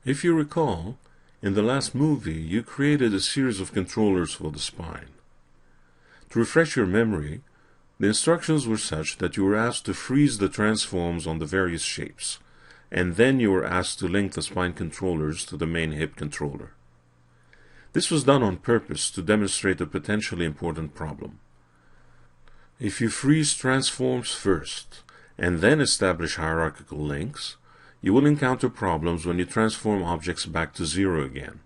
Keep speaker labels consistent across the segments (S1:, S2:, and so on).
S1: If you recall, in the last movie you created a series of controllers for the spine. To refresh your memory, the instructions were such that you were asked to freeze the transforms on the various shapes, and then you were asked to link the spine controllers to the main hip controller. This was done on purpose to demonstrate a potentially important problem. If you freeze transforms first, and then establish hierarchical links, you will encounter problems when you transform objects back to zero again.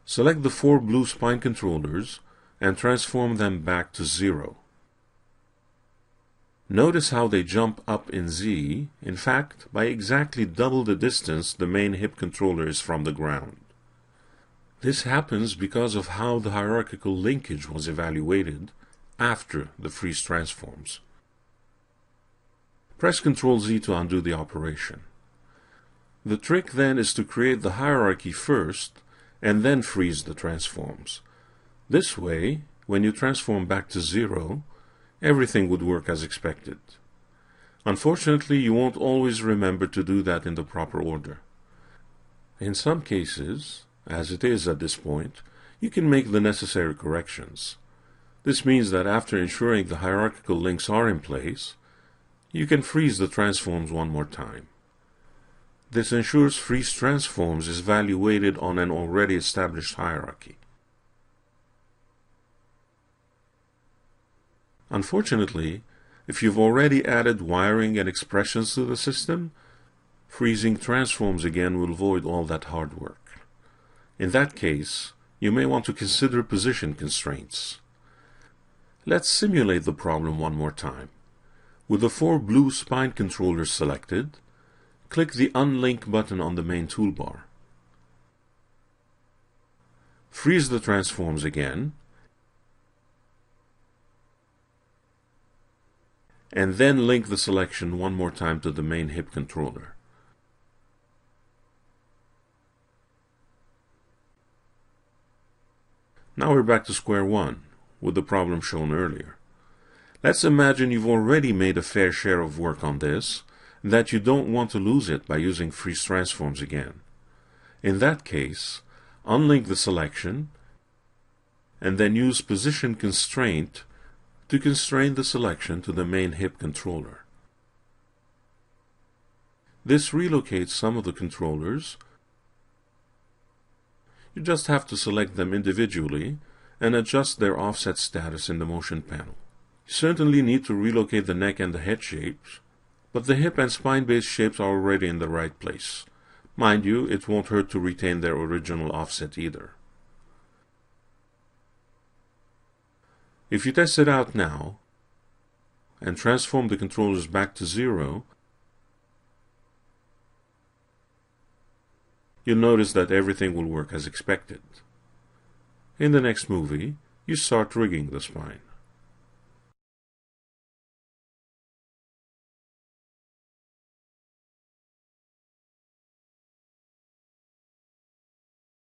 S1: Select the 4 blue spine controllers and transform them back to 0. Notice how they jump up in Z, in fact, by exactly double the distance the main hip controller is from the ground. This happens because of how the hierarchical linkage was evaluated after the freeze transforms. Press Ctrl Z to undo the operation. The trick then is to create the hierarchy first and then freeze the transforms. This way, when you transform back to 0, everything would work as expected. Unfortunately, you won't always remember to do that in the proper order. In some cases, as it is at this point, you can make the necessary corrections. This means that after ensuring the hierarchical links are in place, you can freeze the transforms one more time. This ensures freeze transforms is evaluated on an already established hierarchy. Unfortunately, if you've already added wiring and expressions to the system, freezing transforms again will void all that hard work. In that case, you may want to consider position constraints. Let's simulate the problem one more time. With the 4 blue spine controllers selected, click the Unlink button on the main toolbar. Freeze the transforms again, and then link the selection one more time to the main hip controller. Now we're back to square one, with the problem shown earlier. Let's imagine you've already made a fair share of work on this, and that you don't want to lose it by using freeze transforms again. In that case, unlink the selection, and then use position constraint to constrain the selection to the main hip controller. This relocates some of the controllers. You just have to select them individually and adjust their offset status in the motion panel. You certainly need to relocate the neck and the head shapes, but the hip and spine-based shapes are already in the right place. Mind you, it won't hurt to retain their original offset either. If you test it out now, and transform the controllers back to 0, you'll notice that everything will work as expected. In the next movie, you start rigging the spine.